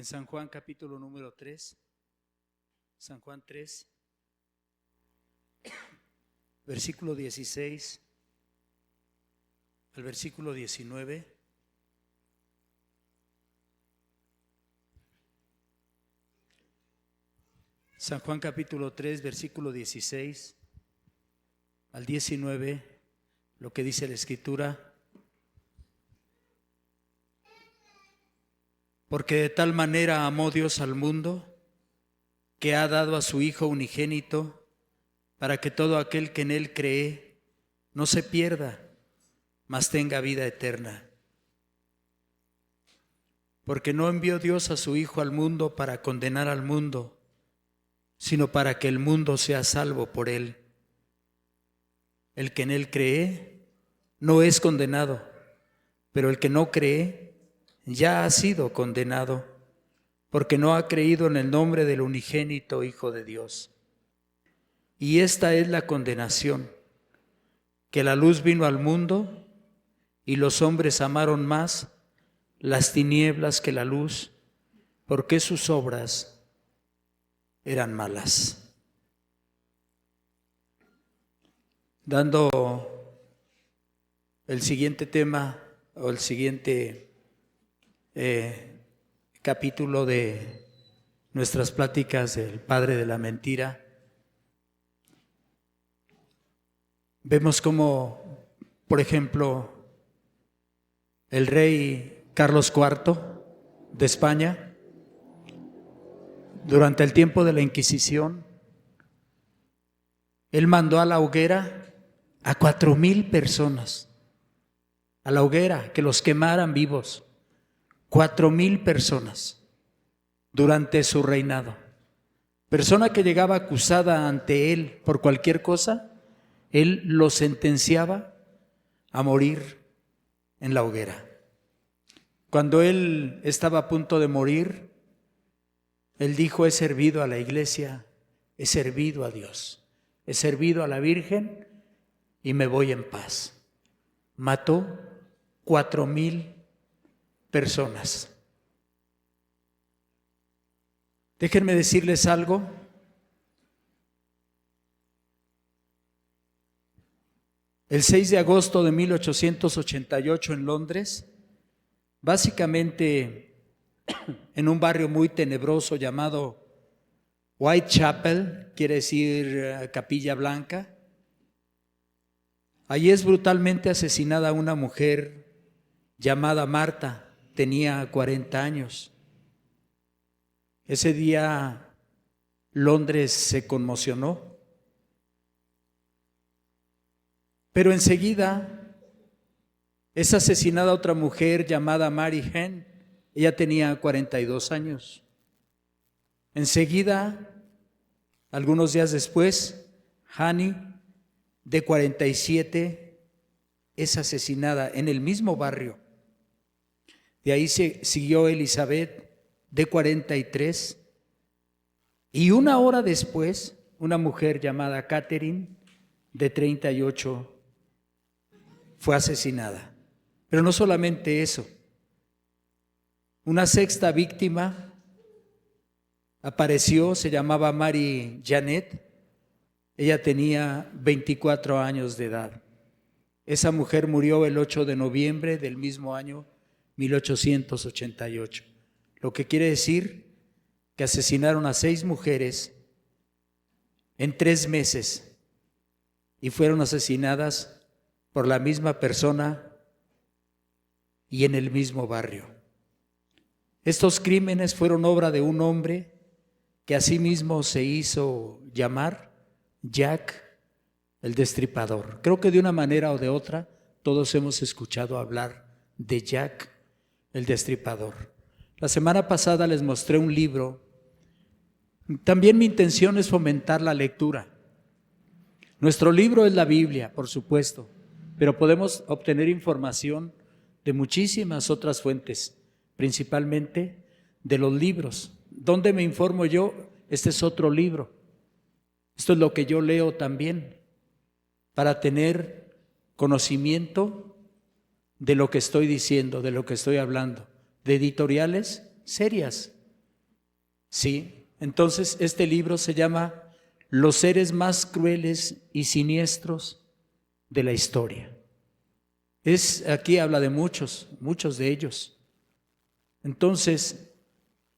en San Juan capítulo número 3, San Juan 3, versículo 16 al versículo 19. San Juan capítulo 3, versículo 16 al 19, lo que dice la Escritura. Porque de tal manera amó Dios al mundo, que ha dado a su Hijo unigénito, para que todo aquel que en Él cree no se pierda, mas tenga vida eterna. Porque no envió Dios a su Hijo al mundo para condenar al mundo, sino para que el mundo sea salvo por Él. El que en Él cree no es condenado, pero el que no cree ya ha sido condenado, porque no ha creído en el nombre del unigénito Hijo de Dios. Y esta es la condenación, que la luz vino al mundo, y los hombres amaron más las tinieblas que la luz, porque sus obras eran malas. Dando el siguiente tema, o el siguiente capítulo de nuestras pláticas del padre de la mentira, vemos como, por ejemplo, el rey Carlos IV de España, durante el tiempo de la Inquisición, él mandó a la hoguera a 4,000 personas, a la hoguera, que los quemaran vivos. 4,000 personas durante su reinado. Persona que llegaba acusada ante él por cualquier cosa, él lo sentenciaba a morir en la hoguera. Cuando él estaba a punto de morir, él dijo: he servido a la iglesia, he servido a Dios, he servido a la Virgen y me voy en paz. Mató 4,000 personas. Déjenme decirles algo. El 6 de agosto de 1888 en Londres, básicamente en un barrio muy tenebroso llamado Whitechapel, quiere decir Capilla Blanca, allí es brutalmente asesinada una mujer llamada Marta. Tenía 40 años. Ese día Londres se conmocionó. Pero enseguida es asesinada otra mujer llamada Mary Hen. Ella tenía 42 años. Enseguida, algunos días después, Hani, de 47, es asesinada en el mismo barrio. De ahí siguió Elizabeth, de 43, y una hora después, una mujer llamada Catherine, de 38, fue asesinada. Pero no solamente eso, una sexta víctima apareció, se llamaba Mary Janet. Ella tenía 24 años de edad. Esa mujer murió el 8 de noviembre del mismo año 1888, lo que quiere decir que asesinaron a 6 mujeres en 3 meses y fueron asesinadas por la misma persona y en el mismo barrio. Estos crímenes fueron obra de un hombre que asimismo se hizo llamar Jack el Destripador. Creo que de una manera o de otra todos hemos escuchado hablar de Jack el Destripador. La semana pasada les mostré un libro. También mi intención es fomentar la lectura. Nuestro libro es la Biblia, por supuesto, pero podemos obtener información de muchísimas otras fuentes, principalmente de los libros. ¿Dónde me informo yo? Este es otro libro. Esto es lo que yo leo también, para tener conocimiento de lo que estoy diciendo, de lo que estoy hablando, de editoriales serias, Sí, entonces este libro se llama Los seres más crueles y siniestros de la historia. Aquí habla de muchos de ellos. Entonces,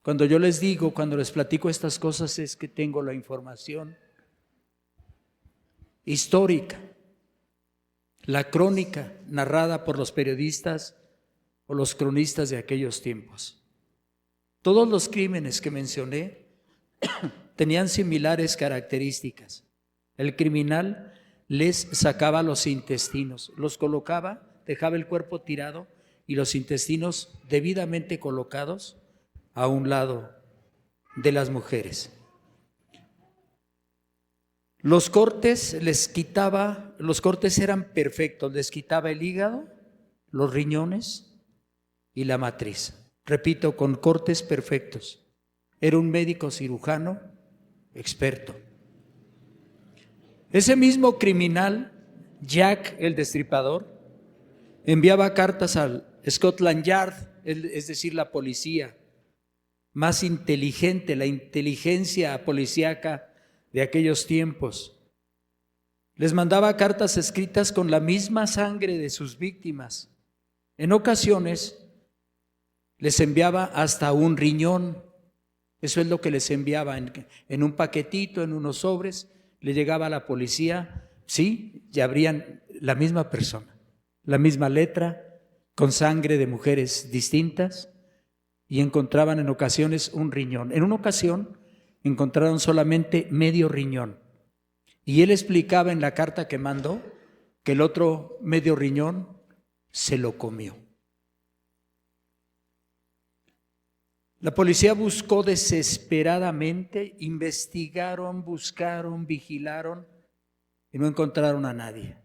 cuando yo les digo, cuando les platico estas cosas, es que tengo la información histórica, la crónica narrada por los periodistas o los cronistas de aquellos tiempos. Todos los crímenes que mencioné tenían similares características. El criminal les sacaba los intestinos, los colocaba, dejaba el cuerpo tirado y los intestinos debidamente colocados a un lado de las mujeres. Los cortes eran perfectos, les quitaba el hígado, los riñones y la matriz. Repito, con cortes perfectos. Era un médico cirujano experto. Ese mismo criminal, Jack el Destripador, enviaba cartas al Scotland Yard, es decir, la policía más inteligente, la inteligencia policíaca de aquellos tiempos. Les mandaba cartas escritas con la misma sangre de sus víctimas. En ocasiones les enviaba hasta un riñón. Eso es lo que les enviaba en un paquetito, en unos sobres. Le llegaba a la policía, sí, ya abrían la misma persona, la misma letra, con sangre de mujeres distintas, y encontraban en ocasiones un riñón. En una ocasión encontraron solamente medio riñón, y él explicaba en la carta que mandó que el otro medio riñón se lo comió. La policía buscó desesperadamente, investigaron, buscaron, vigilaron y no encontraron a nadie.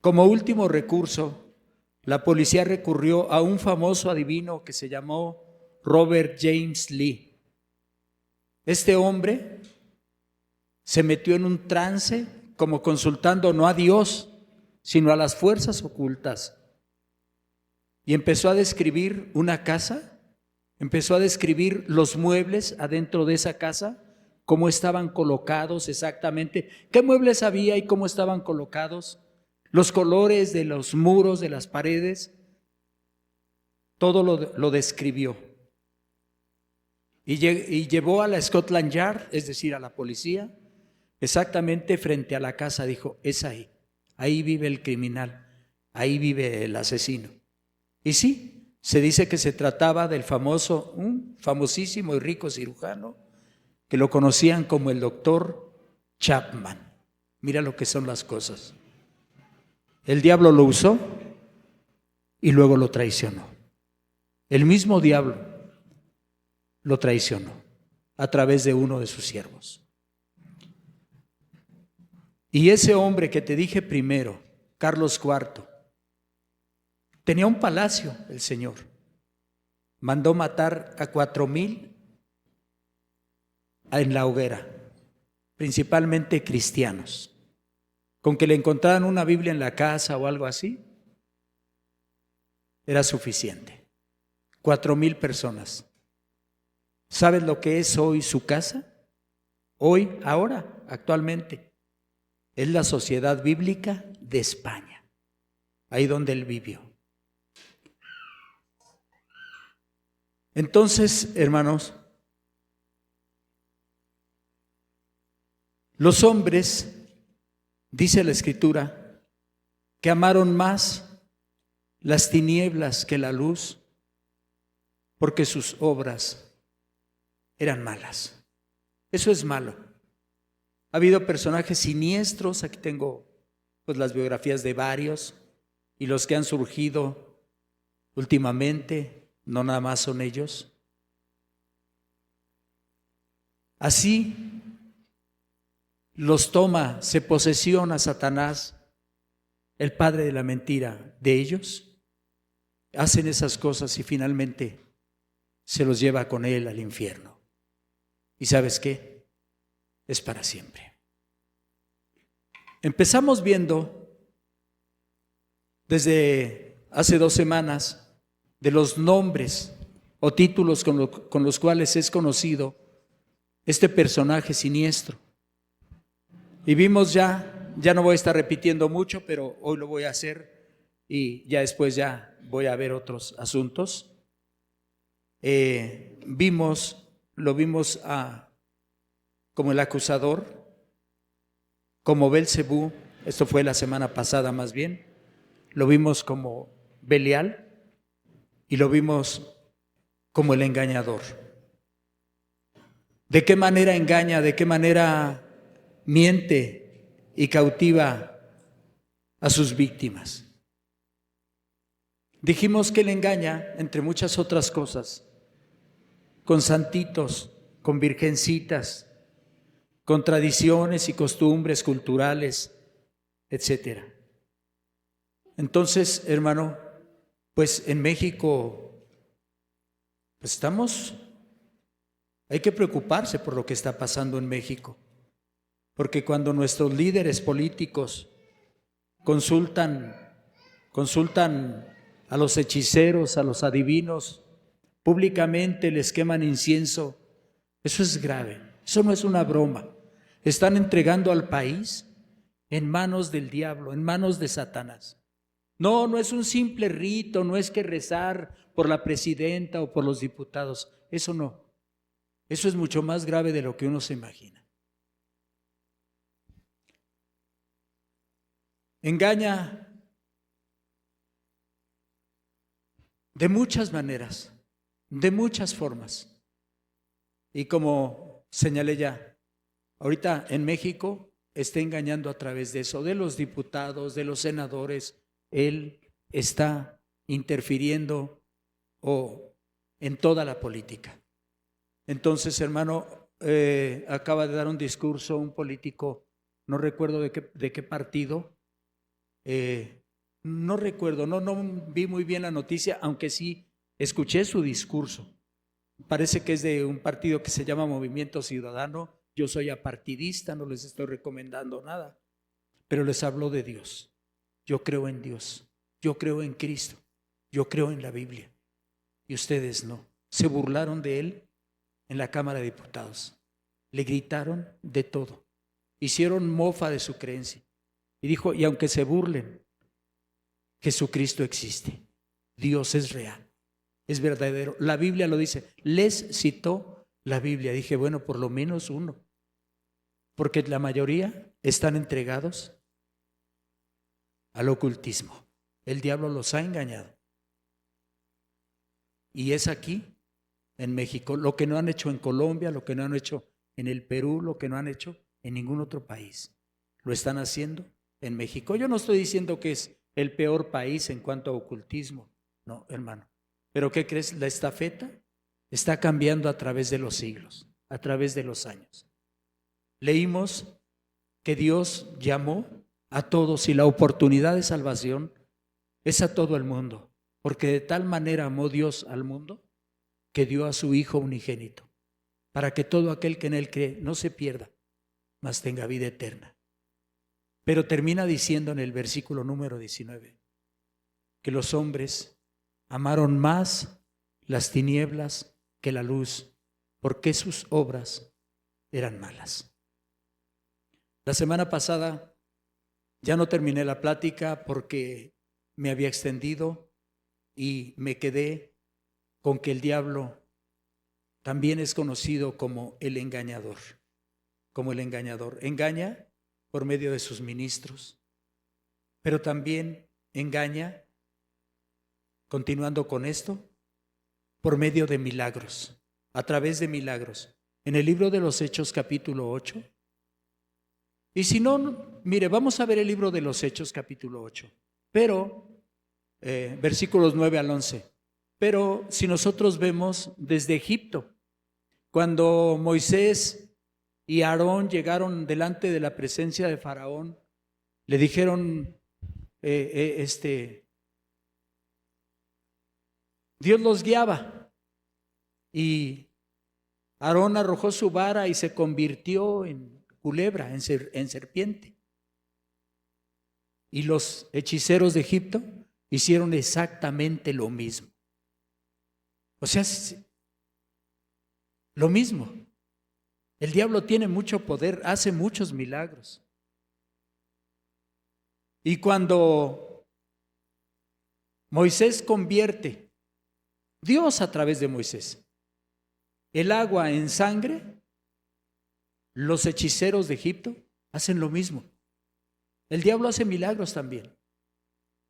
Como último recurso, la policía recurrió a un famoso adivino que se llamó Robert James Lee. Este hombre se metió en un trance, como consultando no a Dios, sino a las fuerzas ocultas, y empezó a describir una casa. Empezó a describir los muebles adentro de esa casa, cómo estaban colocados exactamente, qué muebles había y cómo estaban colocados, los colores de los muros, de las paredes, todo lo describió. Y llevó a la Scotland Yard, es decir, a la policía, exactamente frente a la casa. Dijo, es ahí vive el criminal, ahí vive el asesino. Y sí, se dice que se trataba del un famosísimo y rico cirujano, que lo conocían como el doctor Chapman. Mira lo que son las cosas. El diablo lo usó y luego lo traicionó. El mismo diablo lo traicionó a través de uno de sus siervos. Y ese hombre que te dije primero, Carlos IV, tenía un palacio, el Señor. Mandó matar a 4,000 en la hoguera, principalmente cristianos. Con que le encontraran una Biblia en la casa o algo así, era suficiente. 4,000 personas. ¿Sabes lo que es hoy su casa? Hoy, ahora, actualmente, es la Sociedad Bíblica de España, ahí donde él vivió. Entonces, hermanos, los hombres, dice la Escritura, que amaron más las tinieblas que la luz, porque sus obras eran malas. Eso es malo. Ha habido personajes siniestros, aquí tengo pues las biografías de varios, y los que han surgido últimamente, no nada más son ellos. Así los toma, se posesiona Satanás, el padre de la mentira, de ellos. Hacen esas cosas y finalmente se los lleva con él al infierno. ¿Y sabes qué? Es para siempre. Empezamos viendo desde hace 2 semanas de los nombres o títulos con los cuales es conocido este personaje siniestro. Y vimos ya no voy a estar repitiendo mucho, pero hoy lo voy a hacer y ya después ya voy a ver otros asuntos. Lo vimos como el acusador, como Belcebú, esto fue la semana pasada más bien, lo vimos como Belial y lo vimos como el engañador. ¿De qué manera engaña? ¿De qué manera miente y cautiva a sus víctimas? Dijimos que él engaña, entre muchas otras cosas, con santitos, con virgencitas, con tradiciones y costumbres culturales, etc. Entonces, hermano, pues en México pues hay que preocuparse por lo que está pasando en México, porque cuando nuestros líderes políticos consultan a los hechiceros, a los adivinos, públicamente les queman incienso, eso es grave, eso no es una broma. Están entregando al país en manos del diablo, en manos de Satanás. No es un simple rito, no es que rezar por la presidenta o por los diputados, eso no. Eso es mucho más grave de lo que uno se imagina. Engaña de muchas maneras, de muchas formas. Y como señalé ya, ahorita en México está engañando a través de eso, de los diputados, de los senadores. Él está interfiriendo en toda la política. Entonces, hermano, acaba de dar un discurso un político, no recuerdo de qué partido, no recuerdo, no vi muy bien la noticia, aunque sí escuché su discurso. Parece que es de un partido que se llama Movimiento Ciudadano. Yo soy apartidista, no les estoy recomendando nada, pero les hablo de Dios. Yo creo en Dios, yo creo en Cristo, yo creo en la Biblia. Y ustedes no. Se burlaron de él en la Cámara de Diputados. Le gritaron de todo. Hicieron mofa de su creencia. Y dijo, y aunque se burlen, Jesucristo existe. Dios es real, es verdadero. La Biblia lo dice. Les citó la Biblia. Dije, bueno, por lo menos uno. Porque la mayoría están entregados al ocultismo. El diablo los ha engañado. Y es aquí, en México, lo que no han hecho en Colombia, lo que no han hecho en el Perú, lo que no han hecho en ningún otro país. Lo están haciendo en México. Yo no estoy diciendo que es el peor país en cuanto a ocultismo, no, hermano. Pero ¿qué crees? La estafeta está cambiando a través de los siglos, a través de los años. Leímos que Dios llamó a todos y la oportunidad de salvación es a todo el mundo, porque de tal manera amó Dios al mundo que dio a su Hijo unigénito, para que todo aquel que en él cree no se pierda, mas tenga vida eterna. Pero termina diciendo en el versículo número 19 que los hombres amaron más las tinieblas que la luz, porque sus obras eran malas. La semana pasada ya no terminé la plática porque me había extendido y me quedé con que el diablo también es conocido como el engañador. Como el engañador. Engaña por medio de sus ministros, pero también engaña, continuando con esto, por medio de milagros, a través de milagros. En el libro de los Hechos capítulo 8, y si no, mire, vamos a ver el libro de los Hechos capítulo 8, pero versículos 9 al 11. Pero si nosotros vemos desde Egipto, cuando Moisés y Aarón llegaron delante de la presencia de Faraón, le dijeron, Dios los guiaba y Aarón arrojó su vara y se convirtió en culebra, en serpiente. Y los hechiceros de Egipto hicieron exactamente lo mismo. O sea, lo mismo. El diablo tiene mucho poder, hace muchos milagros. Y cuando Moisés convierte, Dios a través de Moisés, el agua en sangre, los hechiceros de Egipto hacen lo mismo. El diablo hace milagros también.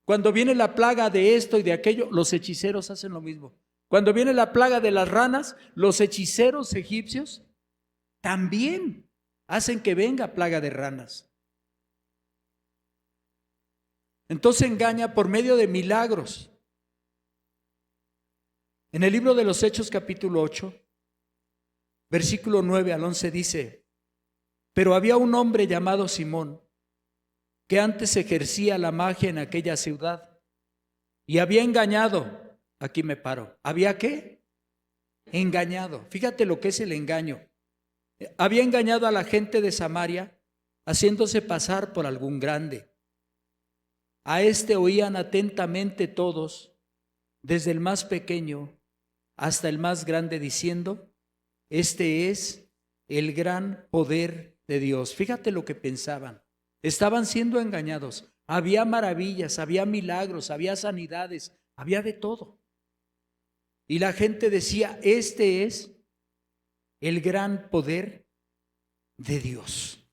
Cuando viene la plaga de esto y de aquello, los hechiceros hacen lo mismo. Cuando viene la plaga de las ranas, los hechiceros egipcios también hacen que venga plaga de ranas. Entonces engaña por medio de milagros. En el libro de los Hechos capítulo 8, versículo 9 al 11 dice: pero había un hombre llamado Simón, que antes ejercía la magia en aquella ciudad y había engañado, aquí me paro, ¿había qué? Engañado. Fíjate lo que es el engaño. Había engañado a la gente de Samaria, haciéndose pasar por algún grande. A este oían atentamente todos, desde el más pequeño hasta el más grande, diciendo: este es el gran poder de Dios. Fíjate lo que pensaban. Estaban siendo engañados. Había maravillas, había milagros, había sanidades, había de todo. Y la gente decía: este es el gran poder de Dios.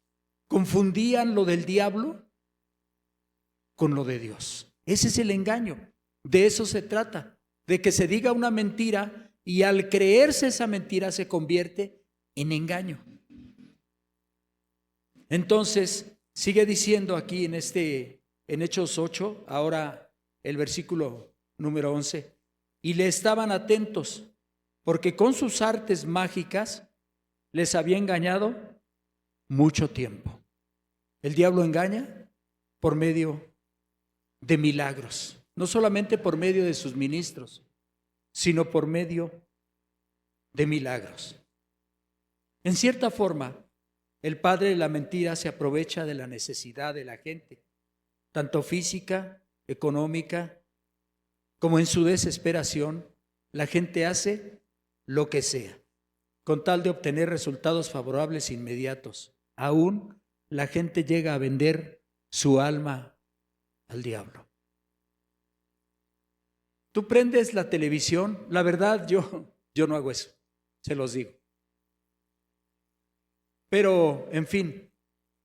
Confundían lo del diablo con lo de Dios. Ese es el engaño. De eso se trata, de que se diga una mentira y al creerse esa mentira se convierte en engaño. Entonces, sigue diciendo aquí en Hechos 8, ahora el versículo número 11, y le estaban atentos, porque con sus artes mágicas les había engañado mucho tiempo. El diablo engaña por medio de milagros, no solamente por medio de sus ministros, sino por medio de milagros. En cierta forma, el padre de la mentira se aprovecha de la necesidad de la gente, tanto física, económica, como en su desesperación. La gente hace lo que sea, con tal de obtener resultados favorables inmediatos. Aún la gente llega a vender su alma al diablo. Tú prendes la televisión, la verdad yo no hago eso, se los digo. Pero, en fin,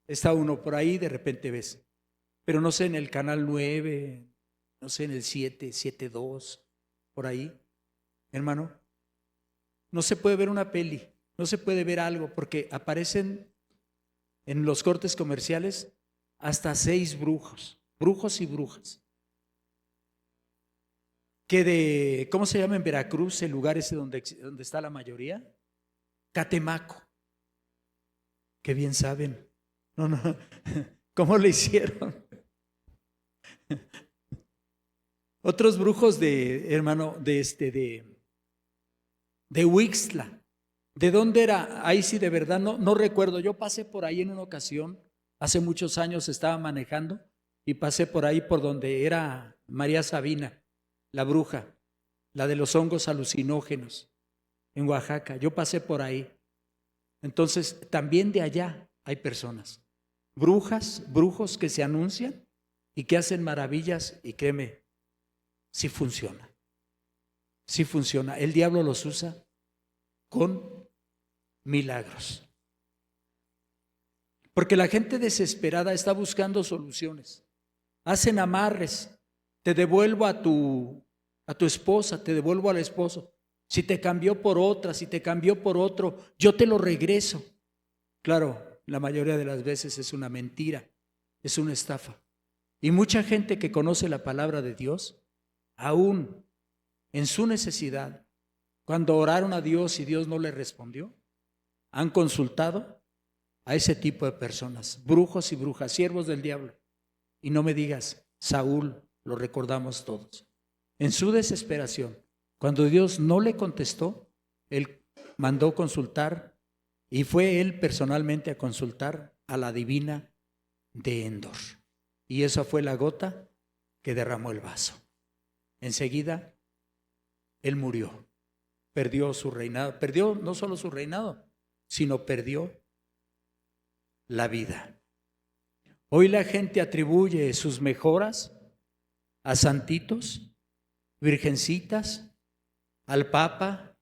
está uno por ahí, de repente ves. Pero no sé, en el canal 9, no sé, en el 7, 7.2, por ahí, hermano, no se puede ver una peli, no se puede ver algo, porque aparecen en los cortes comerciales hasta 6 brujos y brujas. Que ¿cómo se llama en Veracruz el lugar ese donde está la mayoría? Catemaco. Qué bien saben. No, ¿cómo le hicieron? Otros brujos de Huixtla. ¿De dónde era? Ahí sí de verdad no recuerdo. Yo pasé por ahí en una ocasión, hace muchos años estaba manejando y pasé por ahí por donde era María Sabina, la bruja, la de los hongos alucinógenos en Oaxaca. Yo pasé por ahí. Entonces, también de allá hay personas, brujos que se anuncian y que hacen maravillas, y créeme, sí funciona. Sí funciona. El diablo los usa con milagros. Porque la gente desesperada está buscando soluciones. Hacen amarres. Te devuelvo a tu esposa, te devuelvo al esposo. Si te cambió por otra, si te cambió por otro, yo te lo regreso. Claro, la mayoría de las veces es una mentira, es una estafa. Y mucha gente que conoce la palabra de Dios, aún en su necesidad, cuando oraron a Dios y Dios no les respondió, han consultado a ese tipo de personas, brujos y brujas, siervos del diablo. Y no me digas, Saúl, lo recordamos todos. En su desesperación, cuando Dios no le contestó, él mandó consultar y fue él personalmente a consultar a la divina de Endor. Y esa fue la gota que derramó el vaso. Enseguida, él murió, perdió su reinado, perdió no solo su reinado, sino perdió la vida. Hoy la gente atribuye sus mejoras a santitos, virgencitas, al Papa.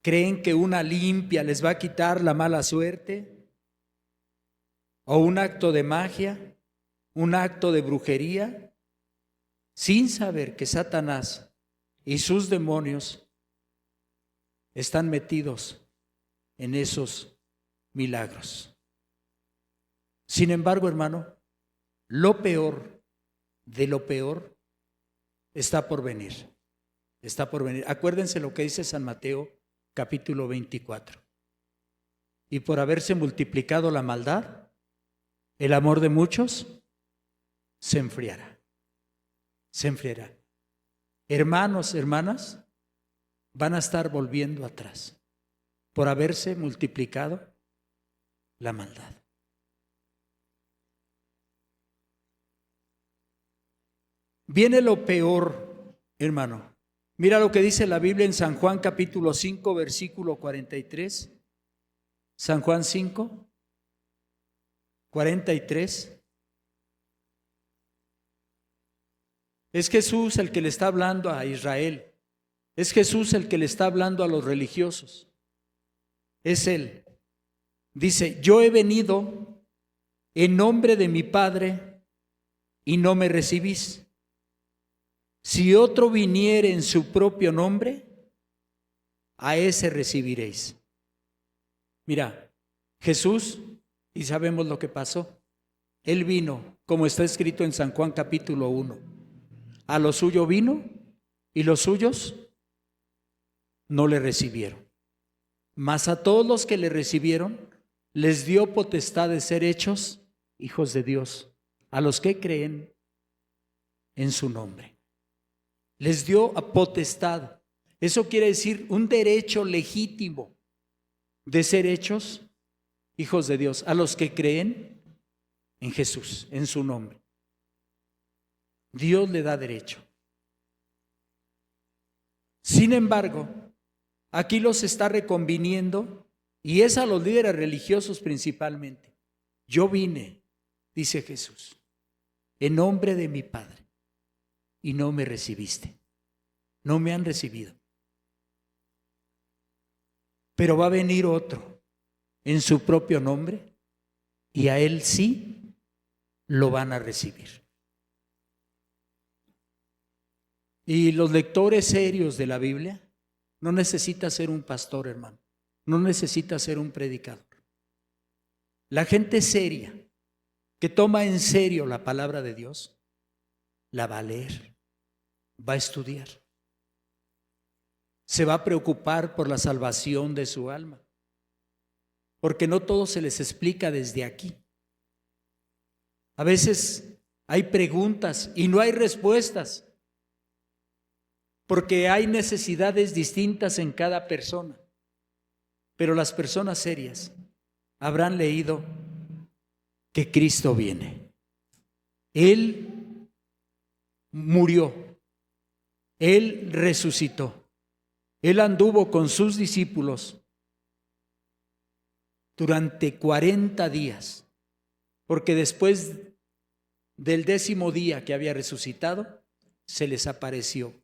Creen que una limpia les va a quitar la mala suerte, o un acto de magia, un acto de brujería, sin saber que Satanás y sus demonios están metidos en esos milagros. Sin embargo, hermano, lo peor de lo peor está por venir. Está por venir. Acuérdense lo que dice San Mateo, capítulo 24. Y por haberse multiplicado la maldad, el amor de muchos se enfriará. Se enfriará. Hermanos, hermanas, van a estar volviendo atrás por haberse multiplicado la maldad. Viene lo peor, hermano. Mira lo que dice la Biblia en San Juan capítulo 5, versículo 43. San Juan 5, 43. Es Jesús el que le está hablando a Israel. Es Jesús el que le está hablando a los religiosos. Es Él. Dice, yo he venido en nombre de mi Padre y no me recibís. Si otro viniere en su propio nombre, a ese recibiréis. Mira, Jesús, y sabemos lo que pasó. Él vino, como está escrito en San Juan capítulo 1. A lo suyo vino y los suyos no le recibieron. Mas a todos los que le recibieron, les dio potestad de ser hechos hijos de Dios, a los que creen en su nombre. Les dio a potestad. Eso quiere decir un derecho legítimo de ser hechos hijos de Dios, a los que creen en Jesús, en su nombre. Dios le da derecho. Sin embargo, aquí los está reconviniendo, y es a los líderes religiosos principalmente. Yo vine, dice Jesús, en nombre de mi Padre, y no me recibiste. No me han recibido. Pero va a venir otro en su propio nombre, y a él sí lo van a recibir. Y los lectores serios de la Biblia, no necesita ser un pastor, hermano. No necesita ser un predicador. La gente seria, que toma en serio la palabra de Dios, la va a leer, va a estudiar. Se va a preocupar por la salvación de su alma. Porque no todo se les explica desde aquí. A veces hay preguntas y no hay respuestas. Porque hay necesidades distintas en cada persona. Pero las personas serias habrán leído que Cristo viene. Él murió. Él resucitó. Él anduvo con sus discípulos durante 40 días. Porque después del 10º día que había resucitado, se les apareció.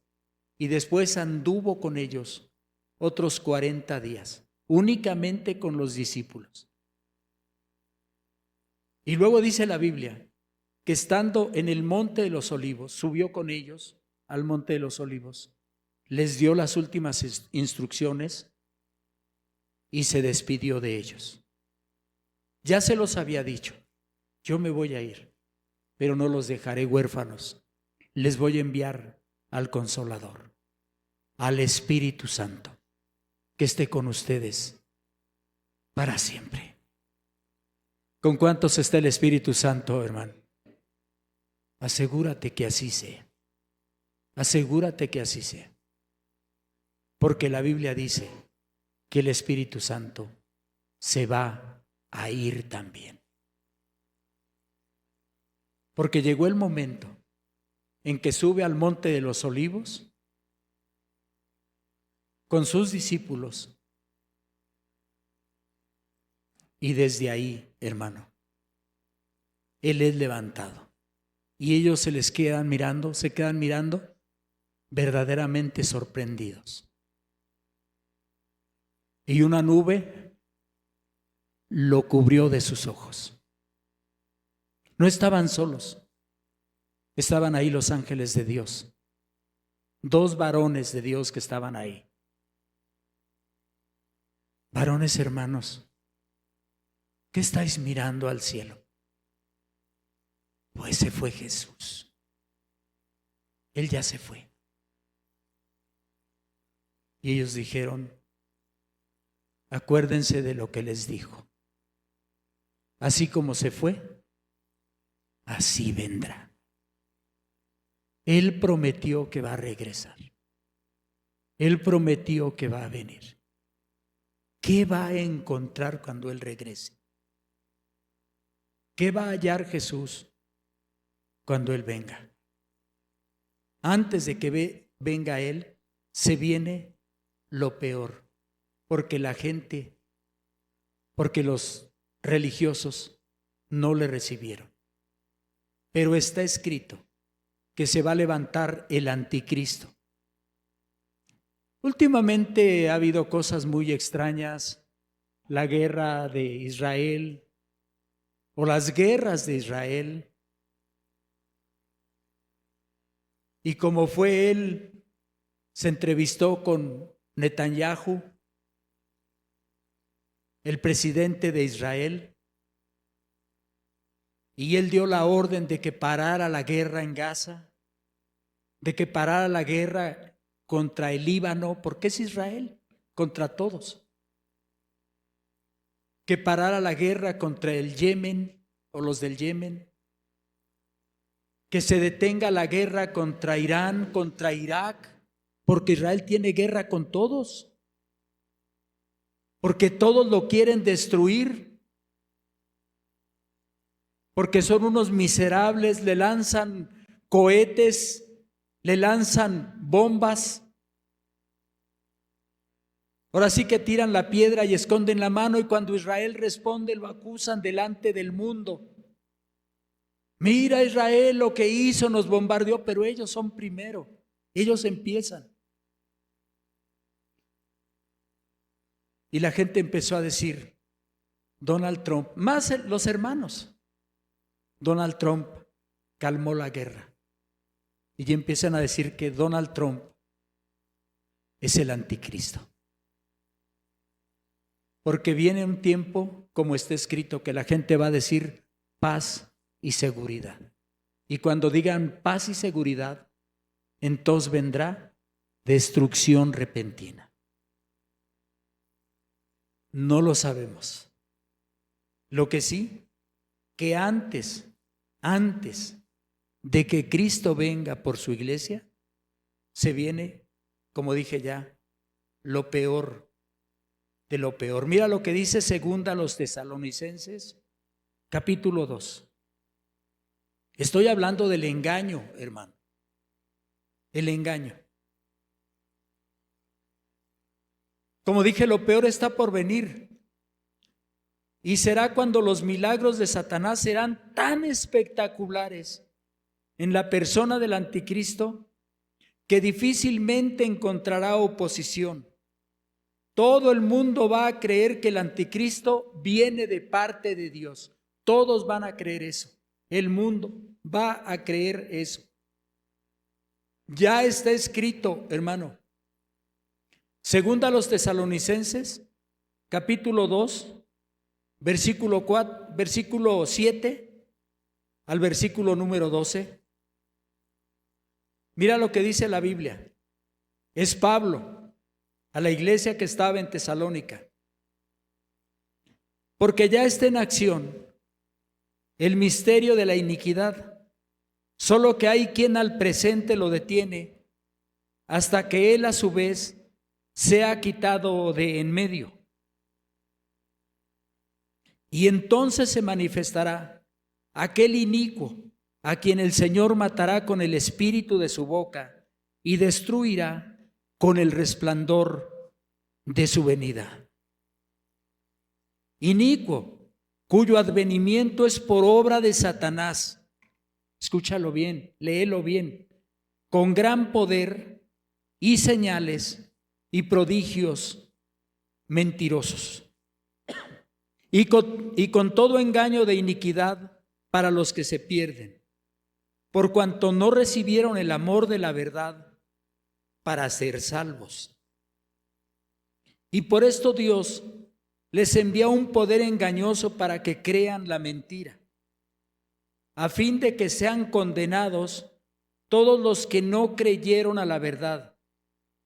Y después anduvo con ellos otros 40 días, únicamente con los discípulos. Y luego dice la Biblia que estando en el monte de los olivos, subió con ellos al monte de los olivos, les dio las últimas instrucciones y se despidió de ellos. Ya se los había dicho, yo me voy a ir, pero no los dejaré huérfanos, les voy a enviar al Consolador, al Espíritu Santo, que esté con ustedes para siempre. ¿Con cuántos está el Espíritu Santo, hermano? Asegúrate que así sea. Asegúrate que así sea. Porque la Biblia dice que el Espíritu Santo se va a ir también. Porque llegó el momento en que sube al monte de los olivos con sus discípulos Y desde ahí, hermano, Él es levantado. Y ellos se quedan mirando, verdaderamente sorprendidos. Y una nube lo cubrió de sus ojos. No estaban solos, estaban ahí los ángeles de Dios, 2 varones de Dios que estaban ahí. Varones hermanos, ¿qué estáis mirando al cielo? Pues se fue Jesús. Él ya se fue. Y ellos dijeron, acuérdense de lo que les dijo. Así como se fue, así vendrá. Él prometió que va a regresar. Él prometió que va a venir. ¿Qué va a encontrar cuando Él regrese? ¿Qué va a hallar Jesús cuando Él venga? Antes de que venga Él, se viene lo peor, porque los religiosos no le recibieron. Pero está escrito que se va a levantar el anticristo. Últimamente ha habido cosas muy extrañas, la guerra de Israel o las guerras de Israel. Y como fue él, se entrevistó con Netanyahu, el presidente de Israel, y él dio la orden de que parara la guerra en Gaza, de que parara la guerra contra el Líbano, porque es Israel, contra todos. Que parara la guerra contra el Yemen o los del Yemen. Que se detenga la guerra contra Irán, contra Irak, porque Israel tiene guerra con todos. Porque todos lo quieren destruir. Porque son unos miserables, le lanzan cohetes, le lanzan bombas. Ahora sí que tiran la piedra y esconden la mano, y cuando Israel responde lo acusan delante del mundo. Mira Israel lo que hizo, nos bombardeó, pero ellos son primero, ellos empiezan. Y la gente empezó a decir, Donald Trump, más los hermanos, Donald Trump calmó la guerra. Y ya empiezan a decir que Donald Trump es el anticristo. Porque viene un tiempo, como está escrito, que la gente va a decir paz y seguridad. Y cuando digan paz y seguridad, entonces vendrá destrucción repentina. No lo sabemos. Lo que sí, que antes de que Cristo venga por su iglesia, se viene, como dije ya, lo peor de lo peor. Mira lo que dice 2 a los Tesalonicenses, capítulo 2. Estoy hablando del engaño, hermano. El engaño. Como dije, lo peor está por venir. Y será cuando los milagros de Satanás serán tan espectaculares en la persona del anticristo que difícilmente encontrará oposición. Todo el mundo va a creer que el anticristo viene de parte de Dios. Todos van a creer eso. El mundo va a creer eso. Ya está escrito, hermano. 2 a los Tesalonicenses, capítulo 2, versículo 7 al versículo número 12. Mira lo que dice la Biblia. Es Pablo a la iglesia que estaba en Tesalónica. Porque ya está en acción el misterio de la iniquidad, solo que hay quien al presente lo detiene hasta que él a su vez sea quitado de en medio. Y entonces se manifestará aquel inicuo a quien el Señor matará con el espíritu de su boca y destruirá con el resplandor de su venida. inicuo, cuyo advenimiento es por obra de Satanás. Escúchalo bien, léelo bien. Con gran poder y señales y prodigios mentirosos. Y con todo engaño de iniquidad para los que se pierden, por cuanto no recibieron el amor de la verdad para ser salvos. Y por esto Dios les envía un poder engañoso para que crean la mentira, a fin de que sean condenados todos los que no creyeron a la verdad,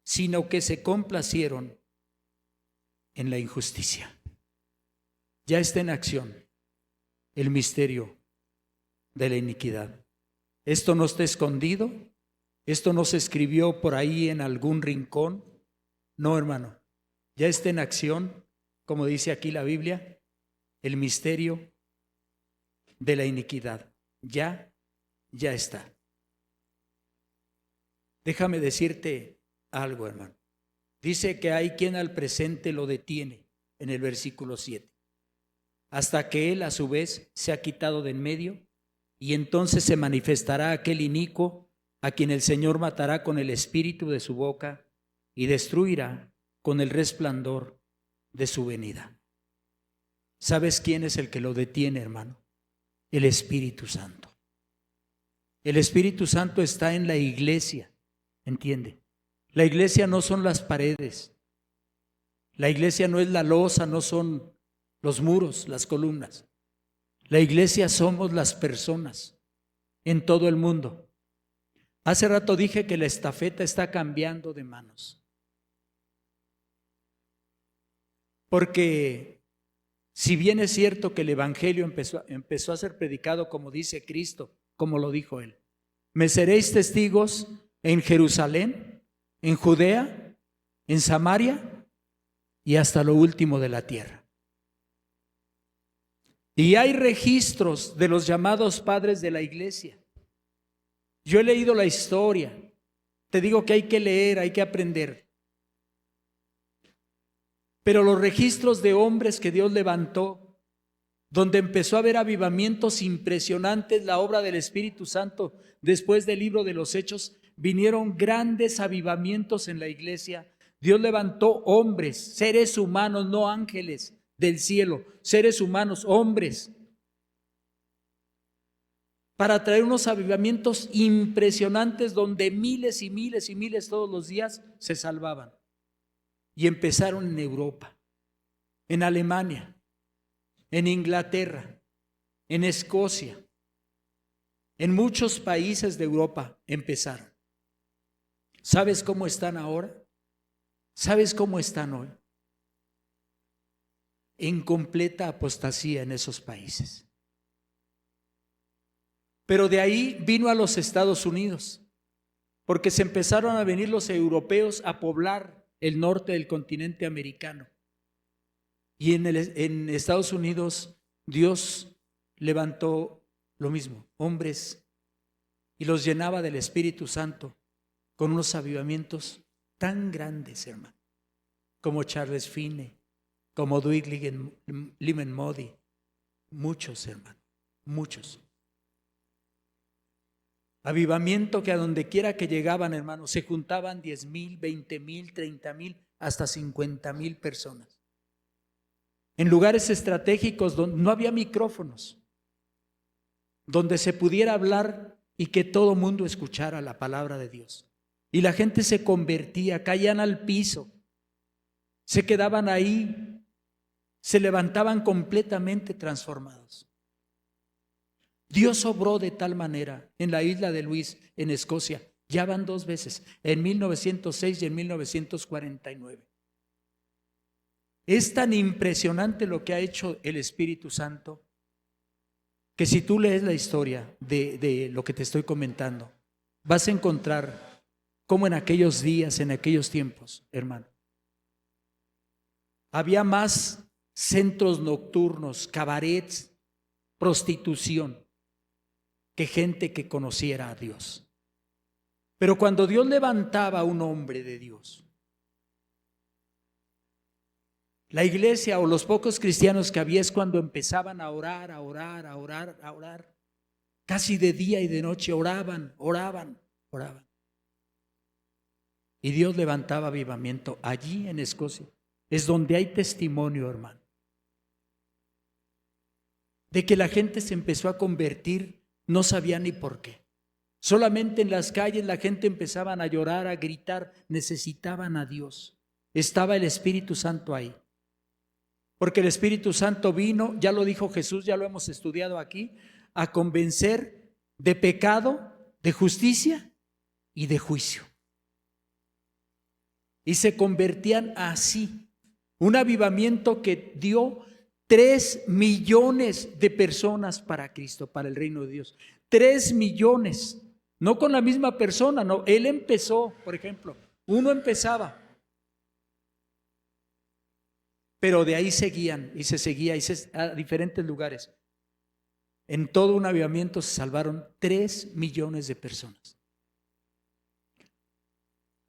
sino que se complacieron en la injusticia. Ya está en acción el misterio de la iniquidad. Esto no está escondido, esto no se escribió por ahí en algún rincón. No, hermano, ya está en acción, como dice aquí la Biblia, el misterio de la iniquidad. Ya está. Déjame decirte algo, hermano. Dice que hay quien al presente lo detiene en el versículo 7, hasta que él a su vez se ha quitado de en medio, y entonces se manifestará aquel inicuo a quien el Señor matará con el espíritu de su boca y destruirá con el resplandor de su venida. ¿Sabes quién es el que lo detiene, hermano? El Espíritu Santo. El Espíritu Santo está en la iglesia, ¿entiende? La iglesia no son las paredes, la iglesia no es la losa, no son los muros, las columnas. La iglesia somos las personas en todo el mundo. Hace rato dije que la estafeta está cambiando de manos. Porque si bien es cierto que el evangelio empezó a ser predicado como dice Cristo, como lo dijo él, me seréis testigos en Jerusalén, en Judea, en Samaria y hasta lo último de la tierra. Y hay registros de los llamados padres de la iglesia. Yo he leído la historia. Te digo que hay que leer, hay que aprender. Pero los registros de hombres que Dios levantó, donde empezó a haber avivamientos impresionantes, la obra del Espíritu Santo, después del libro de los Hechos, vinieron grandes avivamientos en la iglesia. Dios levantó hombres, seres humanos, no ángeles del cielo, seres humanos, hombres, para traer unos avivamientos impresionantes donde miles y miles y miles todos los días se salvaban. Y empezaron en Europa, en Alemania, en Inglaterra, en Escocia, en muchos países de Europa empezaron. ¿Sabes cómo están ahora? ¿Sabes cómo están hoy? En completa apostasía en esos países. Pero de ahí vino a los Estados Unidos, porque se empezaron a venir los europeos a poblar el norte del continente americano. Y en Estados Unidos Dios levantó lo mismo, hombres, y los llenaba del Espíritu Santo con unos avivamientos tan grandes, hermano, como Charles Finney, como Dwight Lyman Moody, muchos, hermano, muchos. Avivamiento que a donde quiera que llegaban, hermanos, se juntaban 10,000, 20,000, 30,000, hasta 50,000 personas. En lugares estratégicos donde no había micrófonos, donde se pudiera hablar y que todo mundo escuchara la palabra de Dios. Y la gente se convertía, caían al piso, se quedaban ahí, se levantaban completamente transformados. Dios obró de tal manera en la isla de Luis, en Escocia. Ya van 2 veces, en 1906 y en 1949. Es tan impresionante lo que ha hecho el Espíritu Santo, que si tú lees la historia de lo que te estoy comentando, vas a encontrar cómo en aquellos días, en aquellos tiempos, hermano, había más centros nocturnos, cabarets, prostitución, que gente que conociera a Dios. Pero cuando Dios levantaba a un hombre de Dios, La iglesia o los pocos cristianos que había es cuando empezaban a orar, a orar, a orar, a orar. Casi de día y de noche oraban, oraban, oraban. Y Dios levantaba avivamiento allí en Escocia. Es donde hay testimonio, hermano, de que la gente se empezó a convertir, no sabía ni por qué. Solamente en las calles la gente empezaban a llorar, a gritar, necesitaban a Dios. Estaba el Espíritu Santo ahí. Porque el Espíritu Santo vino, ya lo dijo Jesús, ya lo hemos estudiado aquí, a convencer de pecado, de justicia y de juicio. Y se convertían así. Un avivamiento que dio 3 millones de personas para Cristo, para el reino de Dios. 3 millones. No con la misma persona, no. Él empezó, por ejemplo, uno empezaba. Pero de ahí seguían y se seguía a diferentes lugares. En todo un avivamiento se salvaron 3 millones de personas.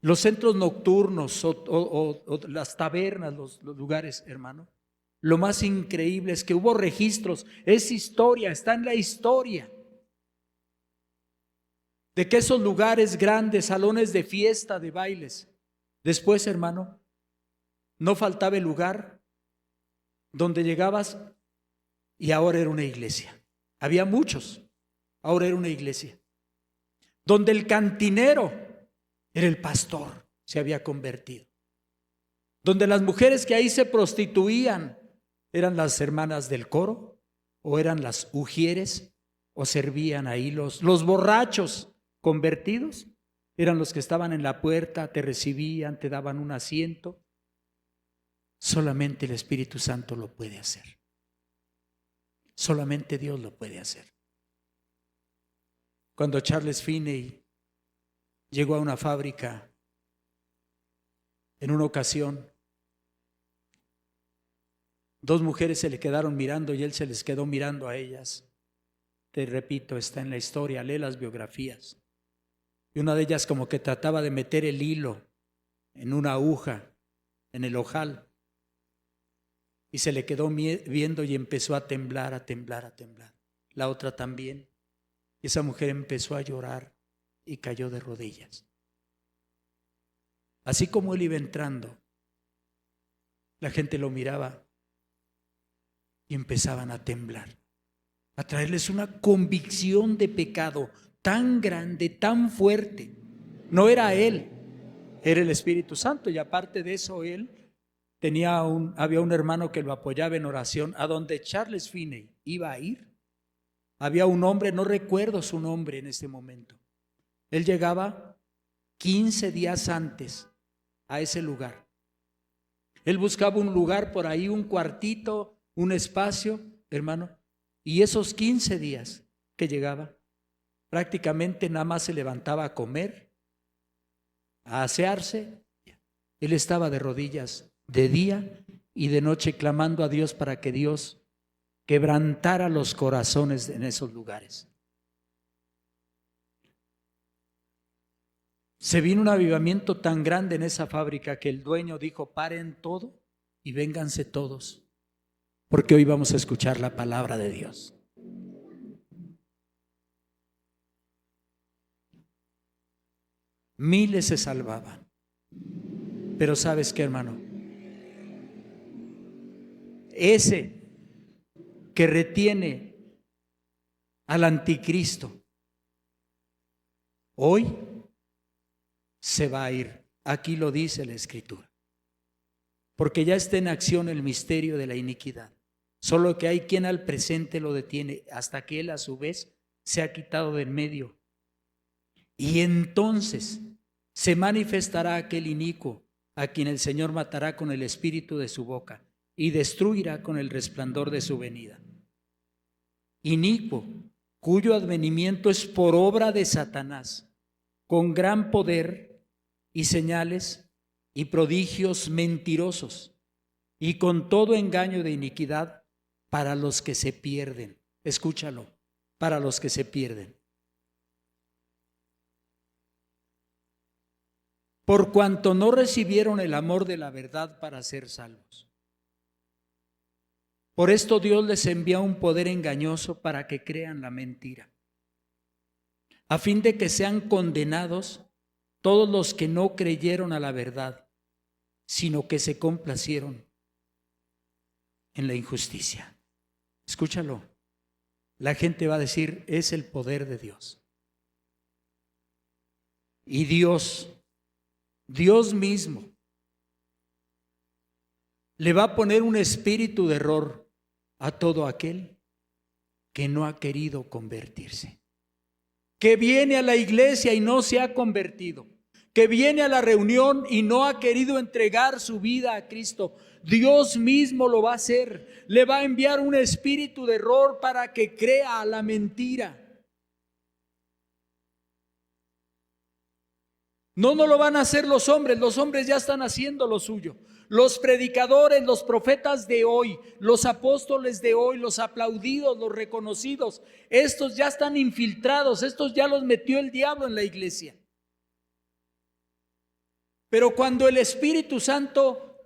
Los centros nocturnos o las tabernas, los lugares, hermano. Lo más increíble es que hubo registros, es historia, está en la historia. De que esos lugares grandes, salones de fiesta, de bailes. Después, hermano, no faltaba el lugar donde llegabas y ahora era una iglesia. Había muchos, ahora era una iglesia. Donde el cantinero era el pastor, se había convertido. Donde las mujeres que ahí se prostituían eran las hermanas del coro, o eran las ujieres, o servían ahí los borrachos convertidos, eran los que estaban en la puerta, te recibían, te daban un asiento. Solamente el Espíritu Santo lo puede hacer. Solamente Dios lo puede hacer. Cuando Charles Finney llegó a una fábrica, en una ocasión, 2 mujeres se le quedaron mirando y él se les quedó mirando a ellas. Te repito, está en la historia, lee las biografías. Y una de ellas como que trataba de meter el hilo en una aguja, en el ojal. Y se le quedó viendo y empezó a temblar, a temblar, a temblar. La otra también. Y esa mujer empezó a llorar y cayó de rodillas. Así como él iba entrando, la gente lo miraba y empezaban a temblar, a traerles una convicción de pecado tan grande, tan fuerte. No era él, era el Espíritu Santo, y aparte de eso él había un hermano que lo apoyaba en oración. A donde Charles Finney iba a ir, había un hombre, no recuerdo su nombre en este momento. Él llegaba 15 días antes a ese lugar. Él buscaba un lugar por ahí, un cuartito, un espacio, hermano, y esos 15 días que llegaba, prácticamente nada más se levantaba a comer, a asearse. Él estaba de rodillas de día y de noche clamando a Dios para que Dios quebrantara los corazones en esos lugares. Se vino un avivamiento tan grande en esa fábrica que el dueño dijo: paren todo y vénganse todos, porque hoy vamos a escuchar la palabra de Dios. Miles se salvaban. Pero ¿sabes qué, hermano? Ese que retiene al anticristo hoy se va a ir. Aquí lo dice la Escritura. Porque ya está en acción el misterio de la iniquidad. Solo que hay quien al presente lo detiene hasta que él a su vez se ha quitado de en medio. Y entonces se manifestará aquel inicuo a quien el Señor matará con el espíritu de su boca y destruirá con el resplandor de su venida. Inicuo, cuyo advenimiento es por obra de Satanás, con gran poder y señales y prodigios mentirosos, y con todo engaño de iniquidad para los que se pierden. Escúchalo, para los que se pierden. Por cuanto no recibieron el amor de la verdad para ser salvos. Por esto Dios les envía un poder engañoso para que crean la mentira, a fin de que sean condenados todos los que no creyeron a la verdad, sino que se complacieron en la injusticia. Escúchalo. La gente va a decir, es el poder de Dios. Y Dios mismo, le va a poner un espíritu de error a todo aquel que no ha querido convertirse, que viene a la iglesia y no se ha convertido, que viene a la reunión y no ha querido entregar su vida a Cristo. Dios mismo lo va a hacer. Le va a enviar un espíritu de error para que crea a la mentira. No lo van a hacer los hombres ya están haciendo lo suyo. Los predicadores, los profetas de hoy, los apóstoles de hoy, los aplaudidos, los reconocidos, estos ya están infiltrados, estos ya los metió el diablo en la iglesia. Pero cuando el Espíritu Santo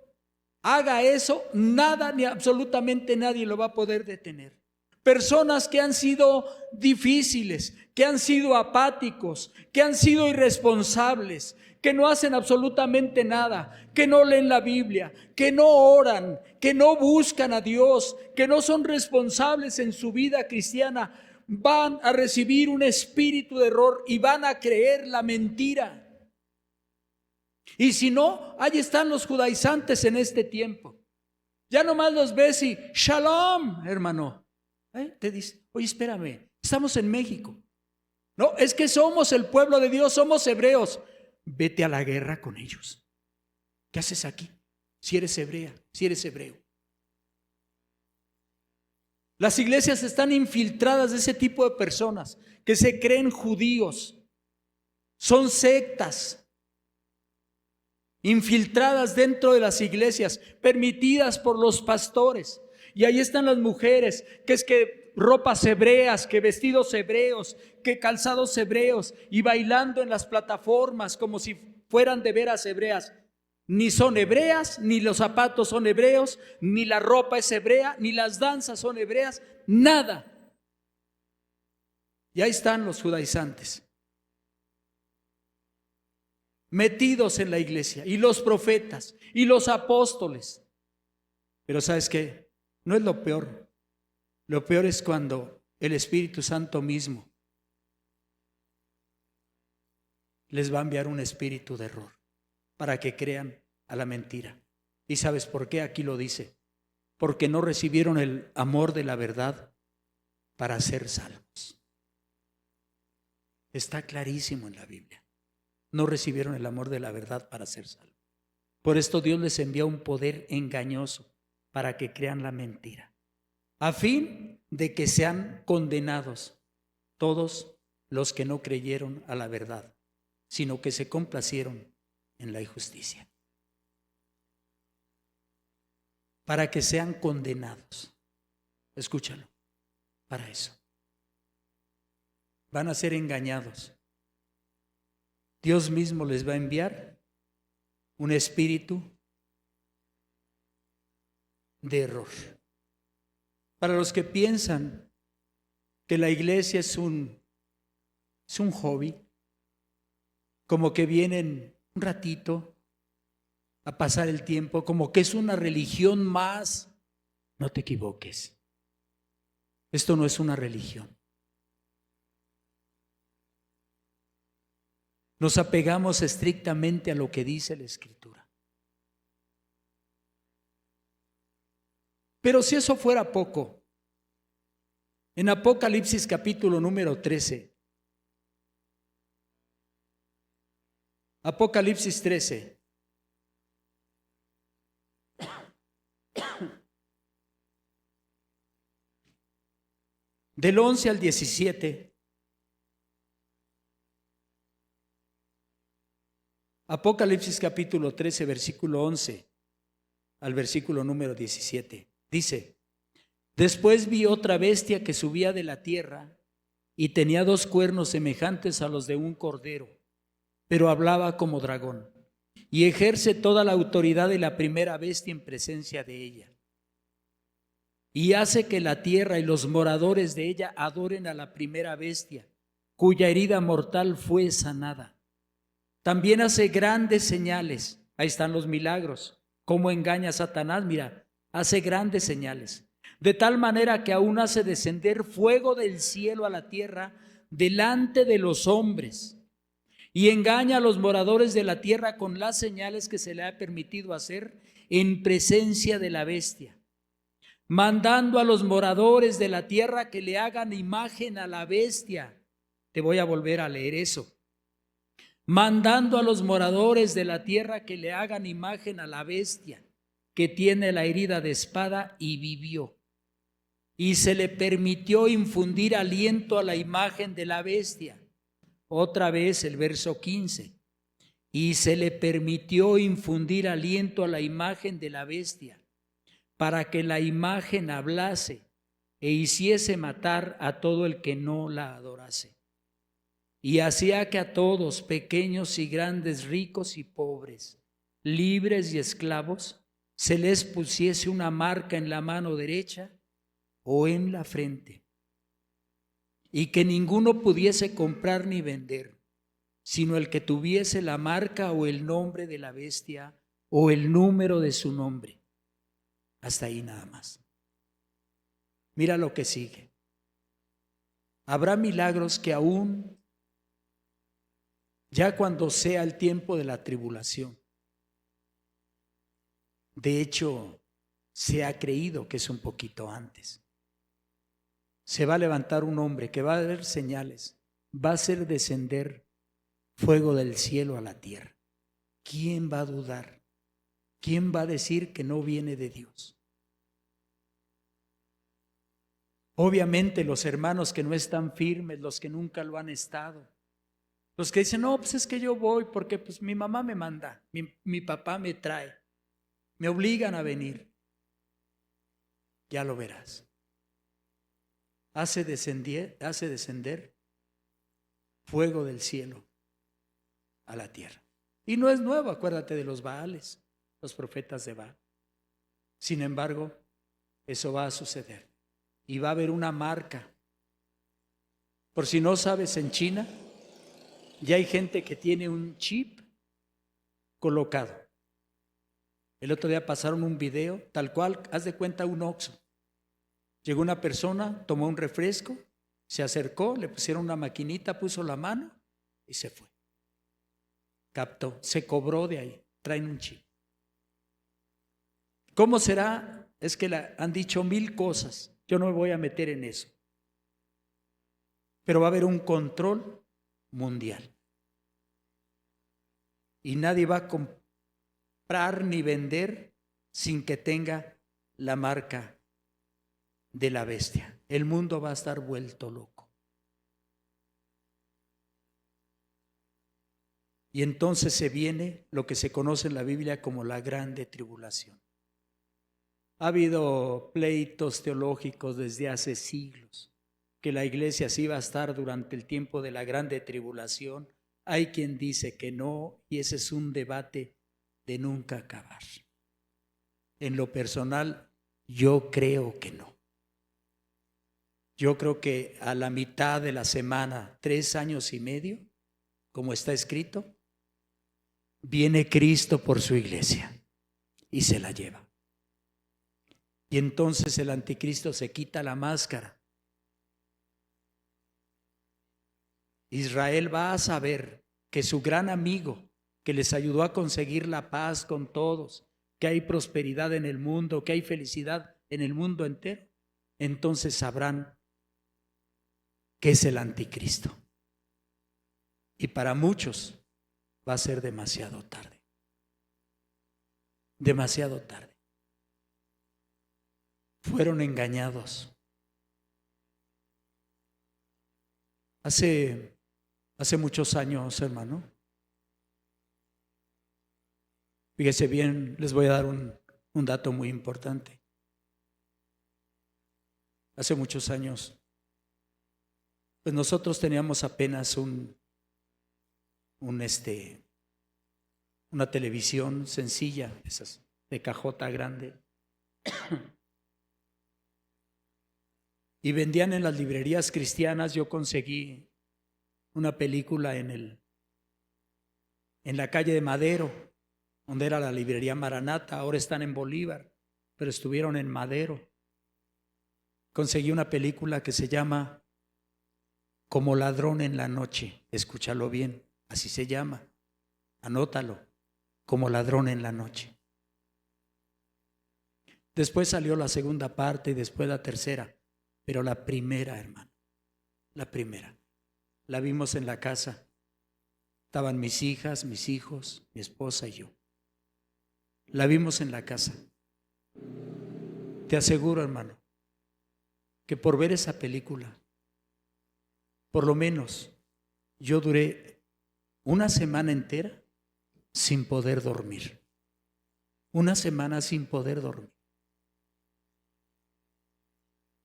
haga eso, nada ni absolutamente nadie lo va a poder detener. Personas que han sido difíciles, que han sido apáticos, que han sido irresponsables, que no hacen absolutamente nada, que no leen la Biblia, que no oran, que no buscan a Dios, que no son responsables en su vida cristiana, van a recibir un espíritu de error y van a creer la mentira. Y si no, ahí están los judaizantes en este tiempo. Ya nomás los ves y shalom, hermano. Te dice, oye, espérame, estamos en México. No, es que somos el pueblo de Dios, somos hebreos. Vete a la guerra con ellos. ¿Qué haces aquí? Si eres hebrea, si eres hebreo. Las iglesias están infiltradas de ese tipo de personas que se creen judíos. Son sectas infiltradas dentro de las iglesias, permitidas por los pastores. Y ahí están las mujeres, que es que ropas hebreas, que vestidos hebreos, que calzados hebreos, y bailando en las plataformas como si fueran de veras hebreas. Ni son hebreas, ni los zapatos son hebreos, ni la ropa es hebrea, ni las danzas son hebreas, nada. Y ahí están los judaizantes, metidos en la iglesia, y los profetas, y los apóstoles. Pero ¿sabes qué? No es lo peor. Lo peor es cuando el Espíritu Santo mismo les va a enviar un espíritu de error para que crean a la mentira. ¿Y sabes por qué? Aquí lo dice. Porque no recibieron el amor de la verdad para ser salvos. Está clarísimo en la Biblia. No recibieron el amor de la verdad para ser salvos. Por esto Dios les envía un poder engañoso para que crean la mentira, a fin de que sean condenados todos los que no creyeron a la verdad, sino que se complacieron en la injusticia. Para que sean condenados. Escúchalo, para eso. Van a ser engañados. Dios mismo les va a enviar un espíritu de error. Para los que piensan que la iglesia es un hobby, como que vienen un ratito a pasar el tiempo, como que es una religión más, no te equivoques. Esto no es una religión. Nos apegamos estrictamente a lo que dice la Escritura. Pero si eso fuera poco, en Apocalipsis capítulo número 13, Apocalipsis 13, del 11 al 17, Apocalipsis capítulo 13, versículo 11 al versículo número 17. Dice: después vi otra bestia que subía de la tierra y tenía 2 cuernos semejantes a los de un cordero, pero hablaba como dragón y ejerce toda la autoridad de la primera bestia en presencia de ella. y hace que la tierra y los moradores de ella adoren a la primera bestia, cuya herida mortal fue sanada. También hace grandes señales. Ahí están los milagros. ¿Cómo engaña a Satanás? Mira, hace grandes señales. De tal manera que aún hace descender fuego del cielo a la tierra delante de los hombres, y engaña a los moradores de la tierra con las señales que se le ha permitido hacer en presencia de la bestia, mandando a los moradores de la tierra que le hagan imagen a la bestia. Te voy a volver a leer eso. Mandando a los moradores de la tierra que le hagan imagen a la bestia, que tiene la herida de espada y vivió. Y se le permitió infundir aliento a la imagen de la bestia. Otra vez el verso 15. Y se le permitió infundir aliento a la imagen de la bestia, para que la imagen hablase e hiciese matar a todo el que no la adorase. Y hacía que a todos, pequeños y grandes, ricos y pobres, libres y esclavos, se les pusiese una marca en la mano derecha o en la frente, y que ninguno pudiese comprar ni vender, sino el que tuviese la marca o el nombre de la bestia o el número de su nombre. Hasta ahí nada más. Mira lo que sigue. Habrá milagros que aún, ya cuando sea el tiempo de la tribulación, de hecho, se ha creído que es un poquito antes. Se va a levantar un hombre que va a ver señales, va a hacer descender fuego del cielo a la tierra. ¿Quién va a dudar? ¿Quién va a decir que no viene de Dios? Obviamente los hermanos que no están firmes, los que nunca lo han estado, los que dicen, no, pues es que yo voy porque pues mi mamá me manda, mi papá me trae, me obligan a venir. Ya lo verás. Hace descender fuego del cielo a la tierra. Y no es nuevo, acuérdate de los Baales, los profetas de Baal. Sin embargo, eso va a suceder. Y va a haber una marca. Por si no sabes, en China ya hay gente que tiene un chip colocado. El otro día pasaron un video, tal cual, haz de cuenta un Oxxo. Llegó una persona, tomó un refresco, se acercó, le pusieron una maquinita, puso la mano y se fue. Captó, se cobró de ahí, traen un chip. ¿Cómo será? Es que han dicho 1000 cosas, yo no me voy a meter en eso. Pero va a haber un control mundial. Y nadie va a comprar ni vender sin que tenga la marca de la bestia. El mundo va a estar vuelto loco. Y entonces se viene lo que se conoce en la Biblia como la grande tribulación. Ha habido pleitos teológicos desde hace siglos, que la iglesia sí va a estar durante el tiempo de la grande tribulación. Hay quien dice que no, y ese es un debate de nunca acabar. En lo personal, yo creo que no. Yo creo que a la mitad de la semana, 3 años y medio, como está escrito, viene Cristo por su iglesia y se la lleva. Y entonces el anticristo se quita la máscara. Israel va a saber que su gran amigo, que les ayudó a conseguir la paz con todos, que hay prosperidad en el mundo, que hay felicidad en el mundo entero, entonces sabrán que es el anticristo. Y para muchos va a ser demasiado tarde. Demasiado tarde. Fueron engañados. Hace muchos años, hermano. Fíjese bien, les voy a dar un dato muy importante. Hace muchos años, pues nosotros teníamos apenas una televisión sencilla, esas de cajota grande. y vendían en las librerías cristianas. Yo conseguí una película en la calle de Madero, donde era la librería Maranata. Ahora están en Bolívar, pero estuvieron en Madero. Conseguí una película que se llama Como ladrón en la noche. Escúchalo bien, así se llama. Anótalo, Como ladrón en la noche. Después salió la segunda parte y después la tercera, pero la primera, hermano, la primera, la vimos en la casa. Estaban mis hijas, mis hijos, mi esposa y yo. La vimos en la casa. Te aseguro, hermano, que por ver esa película, por lo menos yo duré una semana entera sin poder dormir. Una semana sin poder dormir.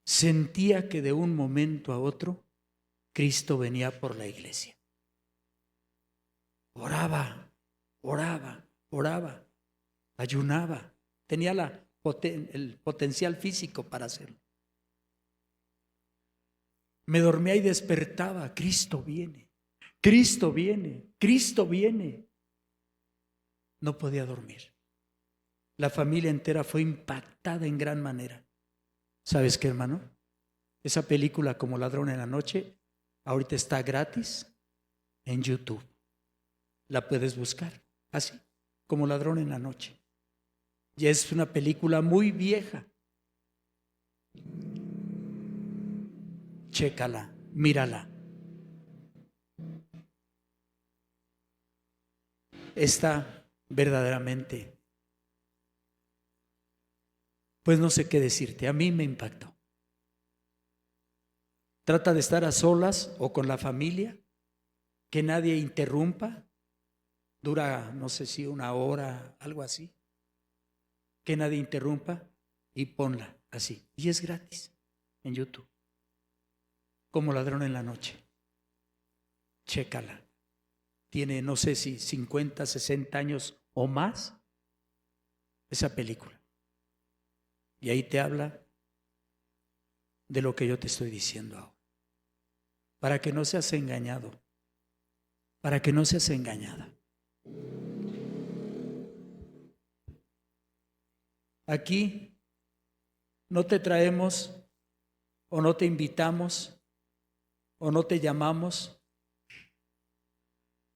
Sentía que de un momento a otro Cristo venía por la iglesia. Oraba, oraba, oraba, ayunaba. Tenía el potencial físico para hacerlo. Me dormía y despertaba. Cristo viene, Cristo viene, Cristo viene. No podía dormir. La familia entera fue impactada en gran manera. ¿Sabes qué, hermano? Esa película, Como ladrón en la noche, ahorita está gratis en YouTube. La puedes buscar así, Como ladrón en la noche. Y es una película muy vieja. Chécala, mírala. Está verdaderamente, pues no sé qué decirte, a mí me impactó. Trata de estar a solas o con la familia, que nadie interrumpa. Dura, no sé si una hora, algo así. Que nadie interrumpa y ponla así. Y es gratis en YouTube. Como ladrón en la noche. Chécala. Tiene, no sé si 50, 60 años o más esa película. Y ahí te habla de lo que yo te estoy diciendo ahora. Para que no seas engañado. Para que no seas engañada. Aquí no te traemos o no te invitamos o no te llamamos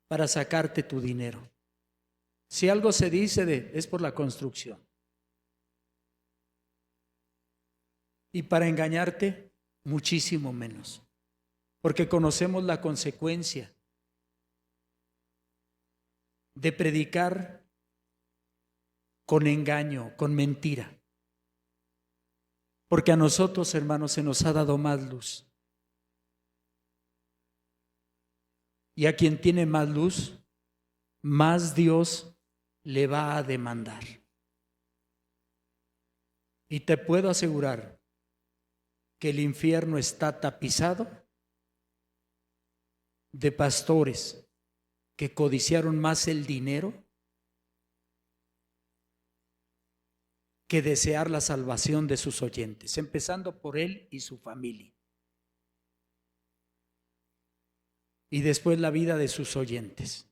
para sacarte tu dinero. Si algo se dice es por la construcción. Y para engañarte, muchísimo menos. Porque conocemos la consecuencia de predicar con engaño, con mentira. Porque a nosotros, hermanos, se nos ha dado más luz. Y a quien tiene más luz, más Dios le va a demandar. Y te puedo asegurar que el infierno está tapizado de pastores que codiciaron más el dinero que desear la salvación de sus oyentes, empezando por él y su familia. Y después la vida de sus oyentes.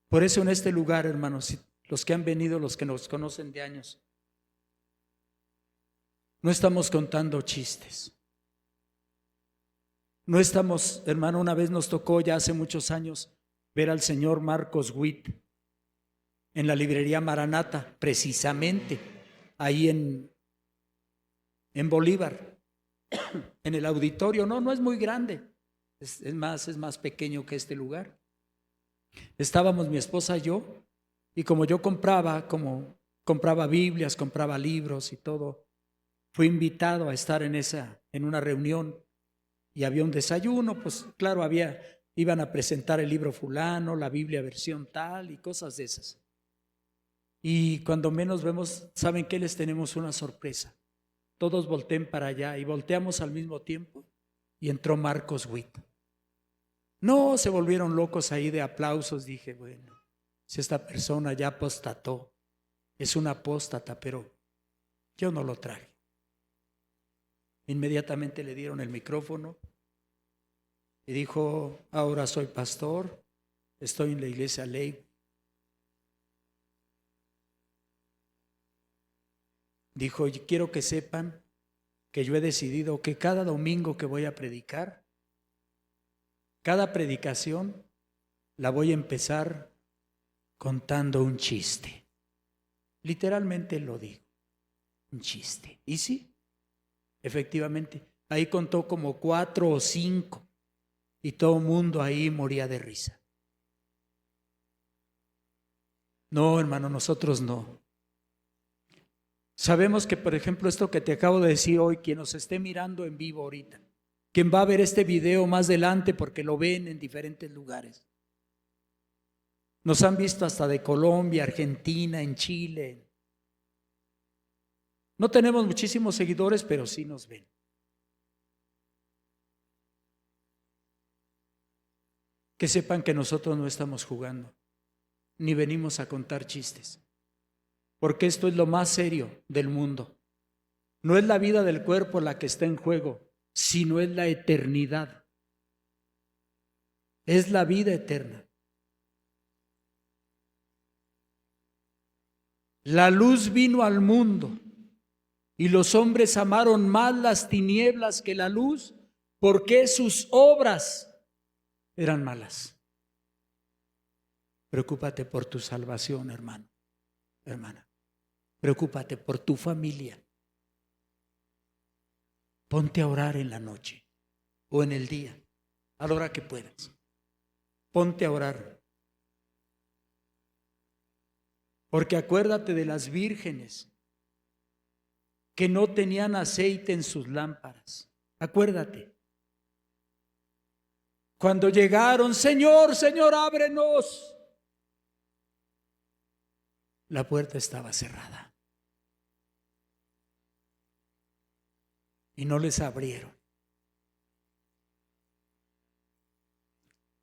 Por eso en este lugar, hermanos, los que han venido, los que nos conocen de años, no estamos contando chistes. No estamos, hermano, una vez nos tocó ya hace muchos años ver al señor Marcos Witt en la librería Maranata, precisamente ahí en Bolívar, en el auditorio. No es muy grande, es más pequeño que este lugar. Estábamos mi esposa y yo, y como yo compraba Biblias, compraba libros y todo, fui invitado a estar en una reunión y había un desayuno. Pues claro, iban a presentar el libro fulano, la Biblia versión tal y cosas de esas. Y cuando menos vemos, ¿saben qué? Les tenemos una sorpresa. Todos volteen para allá y volteamos al mismo tiempo y entró Marcos Witt. No, se volvieron locos ahí de aplausos. Dije, bueno, si esta persona ya apostató, es una apóstata, pero yo no lo traje. Inmediatamente le dieron el micrófono y dijo: ahora soy pastor, estoy en la iglesia Ley. Dijo: quiero que sepan que yo he decidido que cada domingo que voy a predicar, cada predicación la voy a empezar contando un chiste. Literalmente lo digo, un chiste. Y sí, efectivamente, ahí contó como 4 o 5 y todo el mundo ahí moría de risa. No, hermano, nosotros no. Sabemos que, por ejemplo, esto que te acabo de decir hoy, quien nos esté mirando en vivo ahorita, quien va a ver este video más adelante porque lo ven en diferentes lugares. Nos han visto hasta de Colombia, Argentina, en Chile. No tenemos muchísimos seguidores, pero sí nos ven. Que sepan que nosotros no estamos jugando, ni venimos a contar chistes, porque esto es lo más serio del mundo. No es la vida del cuerpo la que está en juego, sino es la eternidad. Es la vida eterna. La luz vino al mundo y los hombres amaron más las tinieblas que la luz, porque sus obras eran malas. Preocúpate por tu salvación, hermano, hermana. Preocúpate por tu familia. Ponte a orar en la noche o en el día, a la hora que puedas. Ponte a orar. Porque acuérdate de las vírgenes que no tenían aceite en sus lámparas. Acuérdate. Cuando llegaron: Señor, Señor, ábrenos. La puerta estaba cerrada. Y no les abrieron.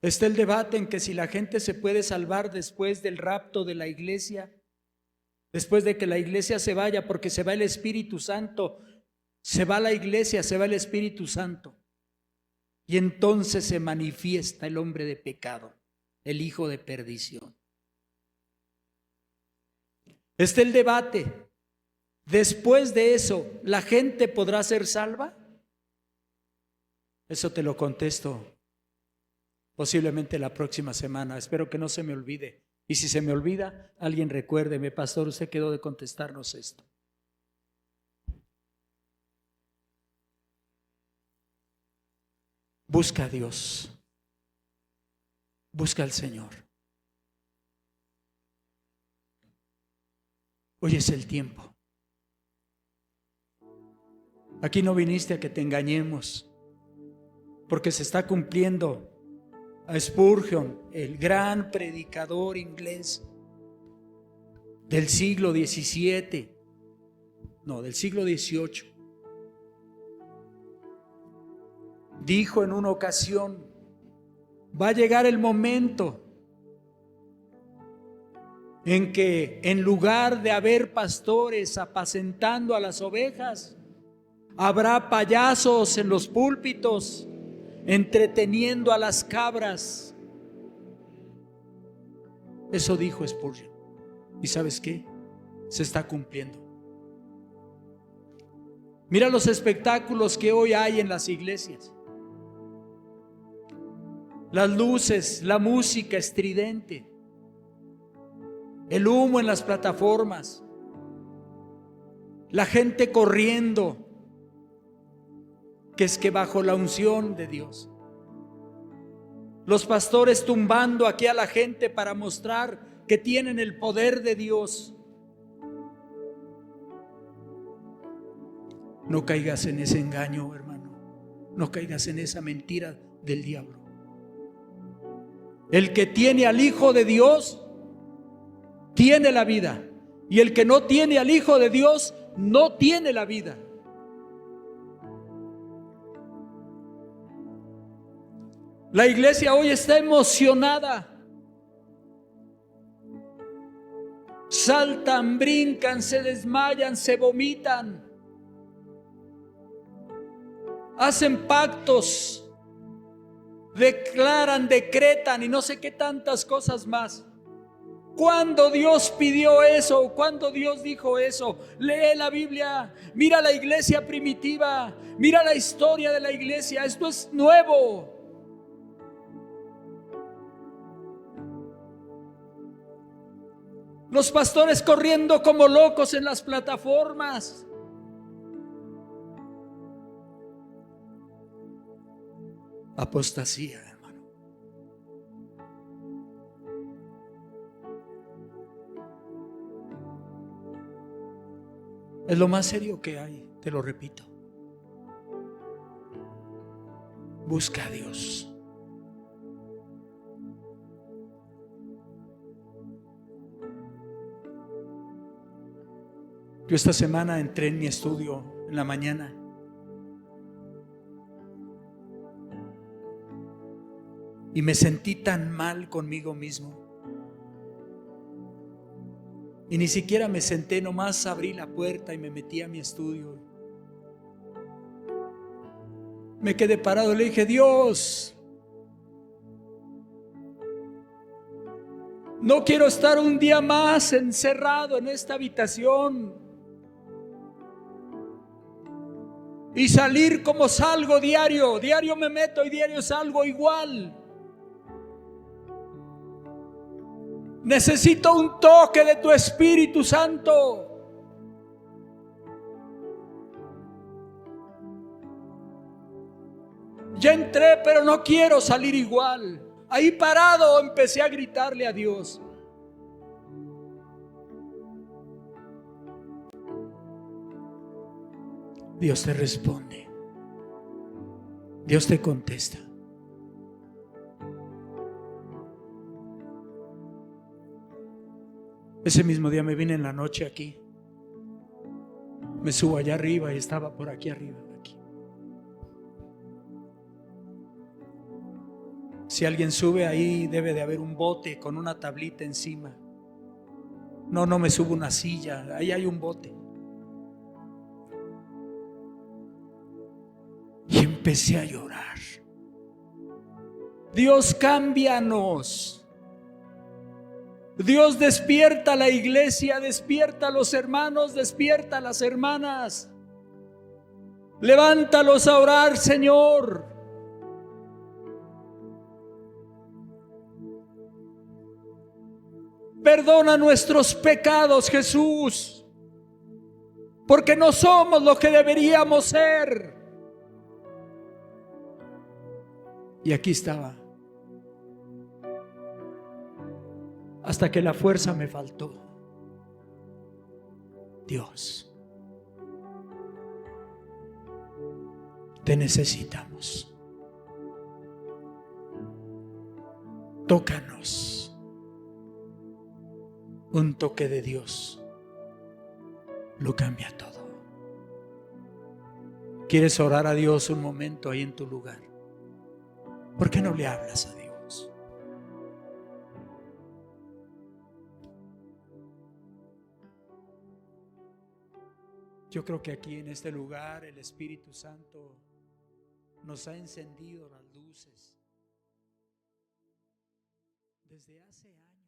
Está el debate en que si la gente se puede salvar después del rapto de la iglesia, después de que la iglesia se vaya, porque se va el Espíritu Santo, se va la iglesia, se va el Espíritu Santo. Y entonces se manifiesta el hombre de pecado, el hijo de perdición. Está el debate. Después de eso, ¿la gente podrá ser salva? Eso te lo contesto posiblemente la próxima semana. Espero que no se me olvide. Y si se me olvida, alguien recuérdeme: pastor, usted quedó de contestarnos esto. Busca a Dios. Busca al Señor. Hoy es el tiempo. Aquí no viniste a que te engañemos, porque se está cumpliendo a Spurgeon, el gran predicador inglés del siglo XVII, del siglo XVIII. Dijo en una ocasión: va a llegar el momento en que en lugar de haber pastores apacentando a las ovejas, habrá payasos en los púlpitos entreteniendo a las cabras. Eso dijo Spurgeon. ¿Y sabes qué? Se está cumpliendo. Mira los espectáculos que hoy hay en las iglesias. Las luces, la música estridente, el humo en las plataformas, la gente corriendo, que es que bajo la unción de Dios. Los pastores tumbando aquí a la gente para mostrar que tienen el poder de Dios. No caigas en ese engaño, hermano. No caigas en esa mentira del diablo. El que tiene al Hijo de Dios tiene la vida, y el que no tiene al Hijo de Dios no tiene la vida. La iglesia hoy está emocionada. Saltan, brincan, se desmayan, se vomitan. hacen pactos, declaran, decretan y no sé qué tantas cosas más. ¿Cuándo Dios pidió eso? ¿Cuándo Dios dijo eso? Lee la Biblia, mira la iglesia primitiva, mira la historia de la iglesia. Esto es nuevo. Los pastores corriendo como locos en las plataformas. Apostasía, hermano. Es lo más serio que hay, te lo repito. Busca a Dios. Yo esta semana entré en mi estudio en la mañana. Y me sentí tan mal conmigo mismo. Y ni siquiera me senté, nomás abrí la puerta y me metí a mi estudio. Me quedé parado y le dije: Dios, no quiero estar un día más encerrado en esta habitación y salir como salgo diario. Diario me meto y diario salgo igual. Necesito un toque de tu Espíritu Santo. Ya entré, pero no quiero salir igual. Ahí parado empecé a gritarle a Dios. Dios te responde. Dios te contesta. Ese mismo día me vine en la noche aquí. Me subo allá arriba y estaba por aquí arriba. Aquí. Si alguien sube ahí, debe de haber un bote con una tablita encima. No me subo una silla. Ahí hay un bote. Y empecé a llorar. Dios, cámbianos. Dios, despierta a la iglesia, despierta a los hermanos, despierta a las hermanas. Levántalos a orar, Señor. Perdona nuestros pecados, Jesús, porque no somos lo que deberíamos ser. Y aquí estaba. Hasta que la fuerza me faltó. Dios, te necesitamos. Tócanos. Un toque de Dios lo cambia todo. ¿Quieres orar a Dios un momento ahí en tu lugar? ¿Por qué no le hablas a Dios? Yo creo que aquí en este lugar el Espíritu Santo nos ha encendido las luces desde hace años.